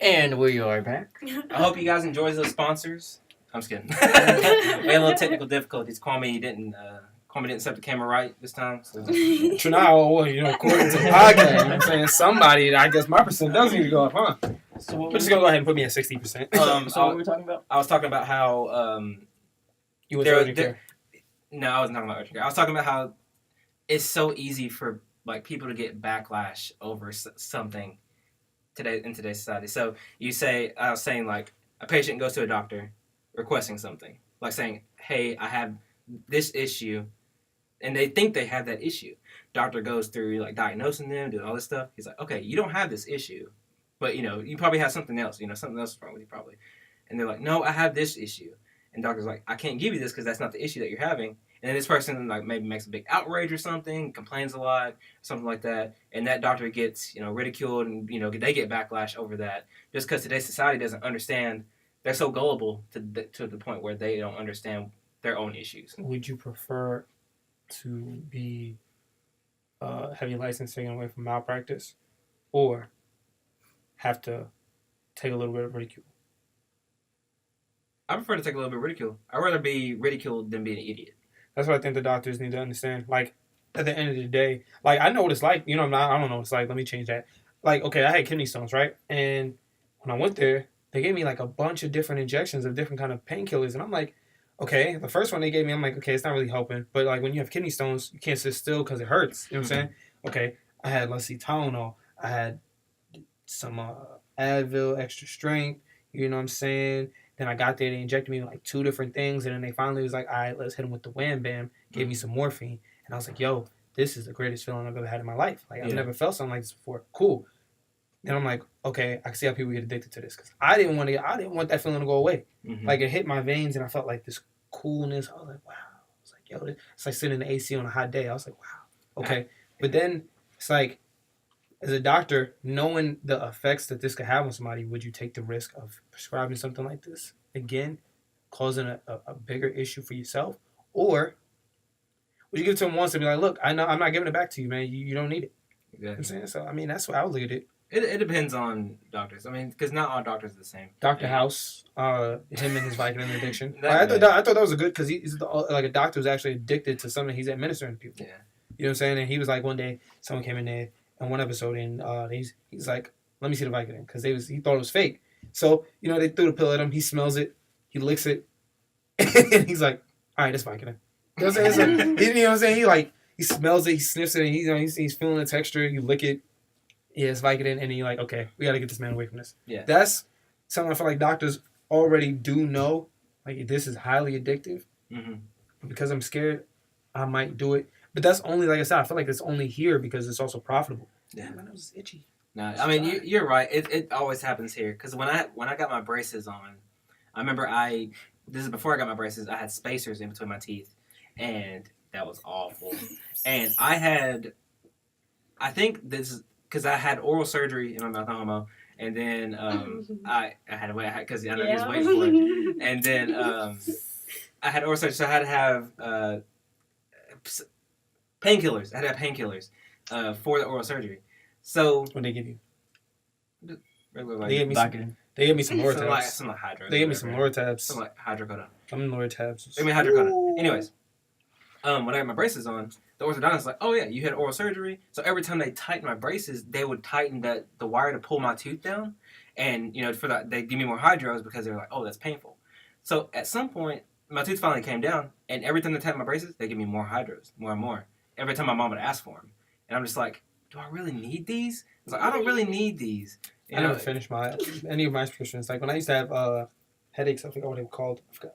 And we are back. I hope you guys enjoy those sponsors. I'm just kidding. We had a little technical difficulties. Kwame didn't set the camera right this time. So. Now, according to the podcast, I'm saying somebody, I guess my percent does need to go up, huh? So we're just going to go ahead and put me at 60%. So what were we talking about? I was talking about how... you went to urgent care? No, I wasn't talking about urgent care. I was talking about how it's so easy for like people to get backlash over something in today's society. So I was saying like a patient goes to a doctor requesting something, like saying, "Hey, I have this issue," and they think they have that issue. Doctor goes through like diagnosing them, doing all this stuff. He's like, "Okay, you don't have this issue, but you probably have something else. Something else is wrong with you probably." And they're like, "No, I have this issue," and doctor's like, "I can't give you this because that's not the issue that you're having." And then this person like maybe makes a big outrage or something, complains a lot, something like that, and that doctor gets ridiculed, and they get backlash over that just because today's society doesn't understand. They're so gullible to the point where they don't understand their own issues. Would you prefer to be have your license taken away from malpractice, or have to take a little bit of ridicule? I prefer to take a little bit of ridicule. I'd rather be ridiculed than be an idiot. That's what I think the doctors need to understand. Like, at the end of the day, like, I know what it's like. I don't know what it's like. Let me change that. Like, okay, I had kidney stones, right? And when I went there, they gave me, like, a bunch of different injections of different kind of painkillers. And I'm like, okay, the first one they gave me, I'm like, okay, it's not really helping. But, like, when you have kidney stones, you can't sit still because it hurts. You know what I'm saying? Okay, I had, let's see, Tylenol. I had some Advil, extra strength. You know what I'm saying? Then I got there, they injected me with like 2 different things, and then they finally was like, all right, let's hit him with the wham bam, gave me some morphine. And I was like, yo, this is the greatest feeling I've ever had in my life. Like, I've never felt something like this before. Cool. Then I'm like, okay, I can see how people get addicted to this. Because I didn't want that feeling to go away. Mm-hmm. Like, it hit my veins, and I felt like this coolness. I was like, wow. I was like, yo, it's like sitting in the AC on a hot day. I was like, wow. Okay. But then it's like, as a doctor, knowing the effects that this could have on somebody, would you take the risk of prescribing something like this? Again, causing a bigger issue for yourself? Or would you give it to them once and be like, look, I know I'm not giving it back to you, man. You don't need it. Exactly. You know what I'm saying? So, I mean, that's what I would look at it. It depends on doctors. I mean, because not all doctors are the same. Dr. House, him and his Vicodin addiction. I thought that was a good, because he's like a doctor who's actually addicted to something he's administering to people. Yeah. You know what I'm saying? And he was like, one day, someone came in there, in one episode, and he's like, let me see the Vicodin, because he thought it was fake. So, they threw the pill at him. He smells it. He licks it. And he's like, all right, that's Vicodin. You know what I'm saying? It's like, you know what I'm saying? He smells it. He sniffs it. And he's feeling the texture. You lick it. Yeah, it's Vicodin. And then you're like, okay, we got to get this man away from this. Yeah. That's something I feel like doctors already do know. Like, this is highly addictive. Mm-hmm. Because I'm scared, I might do it. But that's only, like I said, I feel like it's only here because it's also profitable. Yeah, my nose is itchy. No, I mean, you're right. It always happens here. Because when I got my braces on, I remember this is before I got my braces, I had spacers in between my teeth. And that was awful. And I think this is, because I had oral surgery in my mouth, homo. And then I had to wait, because I know he was waiting for it. And then I had oral surgery, so I had to have painkillers. I had to have painkillers for the oral surgery. So what did they give you? Regular, they gave me some Lortabs. Some like hydro. They gave me some Lortabs. Some like hydrocodone. Some Lortabs. They gave me hydrocodone. Anyways, when I had my braces on, the orthodontist was like, oh yeah, you had oral surgery. So every time they tightened my braces, they would tighten the wire to pull my tooth down. And, for that, they give me more hydros because they were like, oh, that's painful. So at some point, my tooth finally came down. And every time they tighten my braces, they give me more hydros, more and more. Every time my mom would ask for them. And I'm just like, do I really need these? I was like, I don't really need these. I never finished any of my prescriptions. Like, when I used to have headaches, I forgot what they were called. I forgot.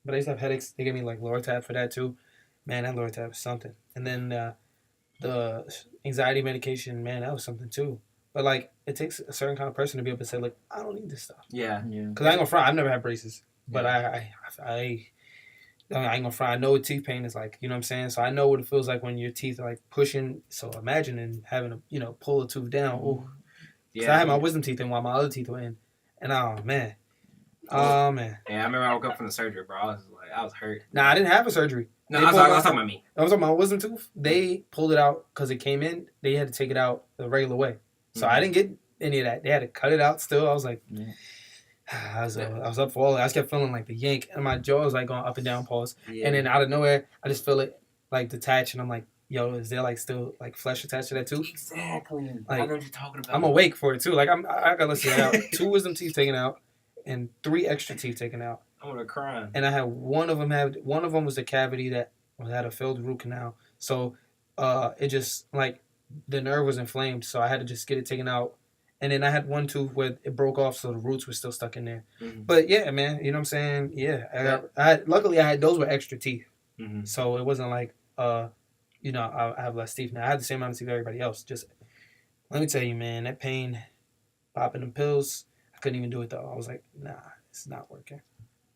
But I used to have headaches. They gave me, like, Lortab for that, too. Man, that Lortab is something. And then the anxiety medication, man, that was something, too. But, like, it takes a certain kind of person to be able to say, like, I don't need this stuff. Yeah. Because I ain't gonna front. I've never had braces. But I ain't gonna front. I know what teeth pain is like. You know what I'm saying? So I know what it feels like when your teeth are, like, pushing. So imagining having to, pull a tooth down. Ooh. Yeah. So I had my wisdom teeth in while my other teeth were in. And, oh, man. Oh, man. Yeah, I remember I woke up from the surgery, bro. I was hurt. Nah, I didn't have a surgery. No, I was talking about me. I was talking about my wisdom tooth. They pulled it out because it came in. They had to take it out the regular way. So I didn't get any of that. They had to cut it out still. I was like, Yeah. I was up for all that. I just kept feeling like the yank, and my jaw was like going up and down, pause. Yeah. And then out of nowhere, I just feel it like detach, and I'm like, yo, is there like still like flesh attached to that tooth? Exactly. Like, I know what you're talking about. I'm awake for it too. Like I got listen out 2 wisdom teeth taken out and 3 extra teeth taken out. I'm gonna cry. And I had one of them was a cavity that had a failed root canal. So it just like the nerve was inflamed, so I had to just get it taken out. And then I had one tooth where it broke off, so the roots were still stuck in there. Mm-hmm. But yeah, man, you know what I'm saying? Yeah, luckily I had those were extra teeth, Mm-hmm. so it wasn't like you know, I have less teeth now. I had the same amount of teeth as everybody else. Just let me tell you, man, that pain, popping them pills, I couldn't even do it though. I was like, nah, it's not working.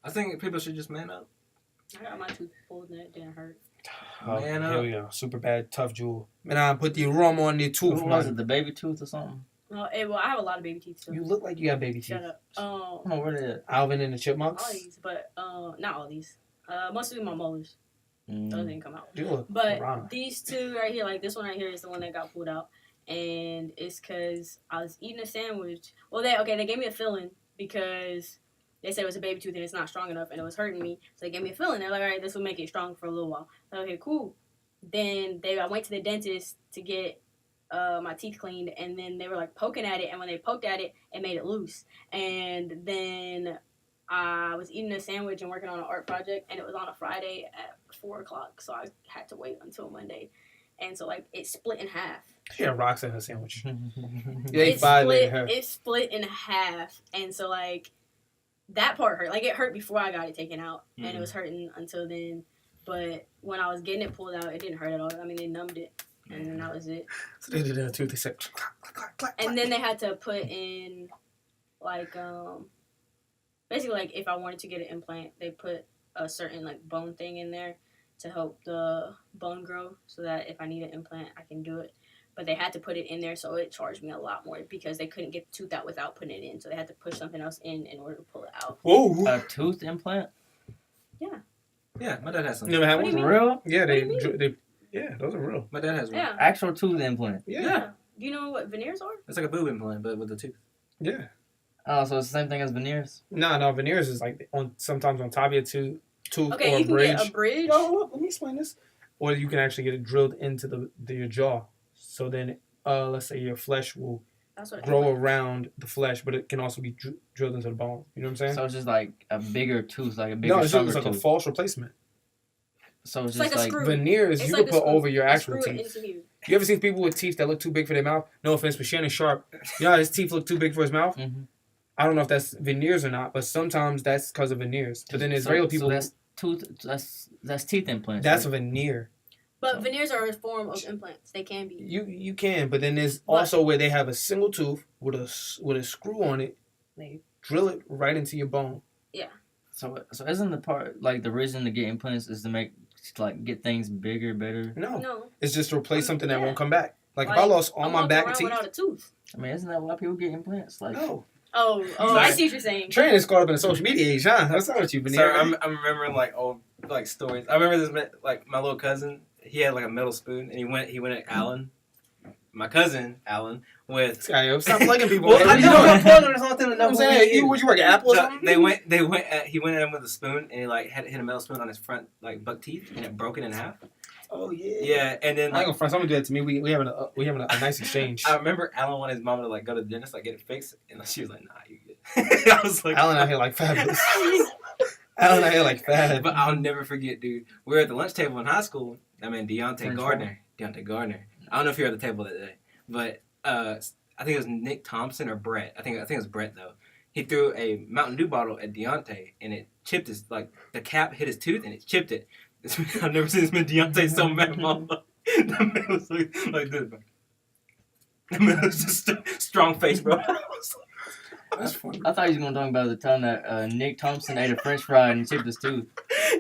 I think people should just man up. I got my tooth pulled and it didn't hurt. Oh, Man here up. we go. Super bad, tough jewel. Man, I put the rum on the tooth. What was Man. it, the baby tooth or something? Well, I have a lot of baby teeth still. You look like you got baby teeth. Shut up. I don't know where they at. Alvin and the All Chipmunks. these, but not all these. Mostly my molars. Those didn't come out. You look But piranha. these 2 right here, like this one right here, is the one that got pulled out, and it's because I was eating a sandwich. Well, they gave me a filling because they said it was a baby tooth and it's not strong enough and it was hurting me. So they gave me a filling. They're like, all right, this will make it strong for a little while. So, okay, cool. Then I went to the dentist to get my teeth cleaned, and then they were like poking at it, and when they poked at it, it made it loose. And then I was eating a sandwich and working on an art project, and it was on a Friday at 4:00, so I had to wait until Monday. And so, like, it split in half. She had rocks in her sandwich. It violated her. split in half. And so, like, that part hurt. Like, it hurt before I got it taken out, and it was hurting until then. But when I was getting it pulled out, it didn't hurt at all. I mean, they numbed it, and then that was it. So they did that too. They said, clack, clack, clack, clack, And then they had to put in, like, basically, like, if I wanted to get an implant, they put a certain, like, bone thing in there to help the bone grow so that if I need an implant, I can do it. But they had to put it in there, so it charged me a lot more because they couldn't get the tooth out without putting it in. So they had to push something else in order to pull it out. whoa. A tooth implant? Yeah, my dad has some. You never had What do one? you For real? Yeah, do you they yeah, those are real. My dad has one. Yeah. Actual tooth implant. Yeah. Do you know what veneers are? It's like a boob implant, but with a tooth. Yeah. Oh, so it's the same thing as veneers? No, veneers is like sometimes on top of your tooth Okay, or you a can bridge. get a bridge. Oh, let me explain this. Or you can actually get it drilled into your jaw. So then, let's say your flesh will That's what grow around the flesh, but it can also be drilled into the bone. You know what I'm saying? So it's just like a bigger tooth, like a bigger, No, it's stronger like a tooth. false replacement. So it's It's like just a like, screw. Veneers, It's you like could a put screw. over your actual Screw it teeth. into you. You ever seen people with teeth that look too big for their mouth? No offense, but Shannon Sharp, yeah, his teeth look too big for his mouth. Mhm. I don't know if that's veneers or not, but sometimes that's because of veneers. But then there's regular people. So that's teeth implants. That's a right? veneer. But veneers are a form of implants. They can be. You can, but then there's also where they have a single tooth with a screw on it. They drill it right into your bone. So isn't the part like the reason to get implants is to get things bigger, better? No, it's just to replace something that Yeah. won't come back. Like if I Like, lost all I'm my walking back around teeth. without a tooth. I mean, isn't that why people get implants? Like, No, Oh, I see what you're saying. Training is caught up in the social media age, huh? That's not what you've been So hearing. I'm remembering like old like stories. I remember this like my little cousin. He had like a metal spoon, and he went at Alan, my cousin Alan, with. This guy, yo, stop plugging people. Well, I You know know I'm plugging or something. what I'm saying? Would you work at Apple or So something? he went at him with a spoon, and he like hit a metal spoon on his front like buck teeth, and it broke it in half. Oh yeah. Yeah, and then I ain't like gonna front. Someone do that to me. We having a nice exchange. I remember Alan wanted his mom to like go to the dentist, like get it fixed, and she was like, "Nah, you good." I was like, Alan out here like fabulous. Alan out here like fab. But I'll never forget, dude. We were at the lunch table in high school. I mean, Deontay French Gardner. I don't know if you were at the table that day, but I think it was Nick Thompson or Brett. I think it was Brett though. He threw a Mountain Dew bottle at Deontay, and it chipped the cap hit his tooth, and it chipped it. I've never seen this man Deontay so mad, mama. The man was like this, bro. The man was just strong face, bro. That's funny. I thought you was gonna talk about the time that Nick Thompson ate a French fry and chipped his tooth.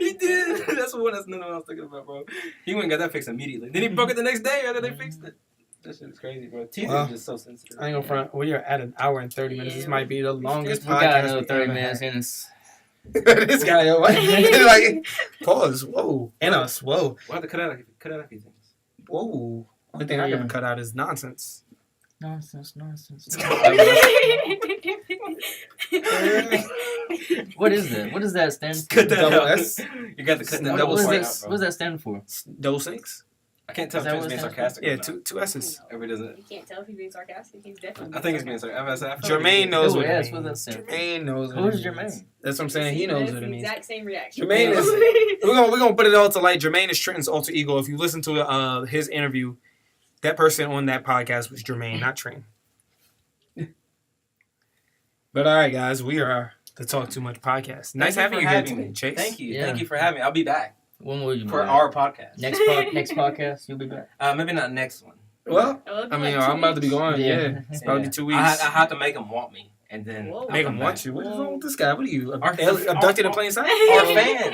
He did. That's another one I was thinking about, bro. He went and got that fixed immediately. Then he broke it the next day after they fixed it. That shit is crazy, bro. Teeth Well, is just so sensitive. I ain't gonna front. We are at an hour and 30 minutes. This Yeah. might be the longest We got podcast another we've 30 ever minutes had. in us. This guy, yo, like, pause. Whoa, and us. Whoa, We'll have to cut out a few things. whoa. Only thing I Yeah. can cut out is nonsense. Nonsense. What is that? What does that stand for? Cut that Double out. S? You got to cut that What, double what, part is out, that, bro. what does that stand for? Double six? I can't tell Is if that he's what being it stands sarcastic. Yeah, or not. two S's. If he doesn't. You can't tell if he's being sarcastic. He's definitely. I think he's being sarcastic. Jermaine knows Oh, what yes, it what means. that stand for? Jermaine knows what Who's it means. Jermaine? That's what I'm saying. He knows what it the means. exact same reaction. Jermaine is. We're gonna put it all to light. Jermaine is Trenton's alter ego. If you listen to his interview, that person on that podcast was Jermaine, not Trent. But all right, guys, we are the Talk Too Much Podcast. Nice having you here today, Chase. Thank you. Yeah. Thank you for having me. I'll be back When will you be for back? our podcast. Next podcast, you'll be back. Maybe not next one. Well, Oh, I mean, like I'm about to be 2 weeks. gone. Yeah, it's about to be 2 weeks. I have to make them want me, and then Whoa. Make I'll him come want back. you. What is wrong with this guy? What are you? Our- Abducted in plain sight? Our fans.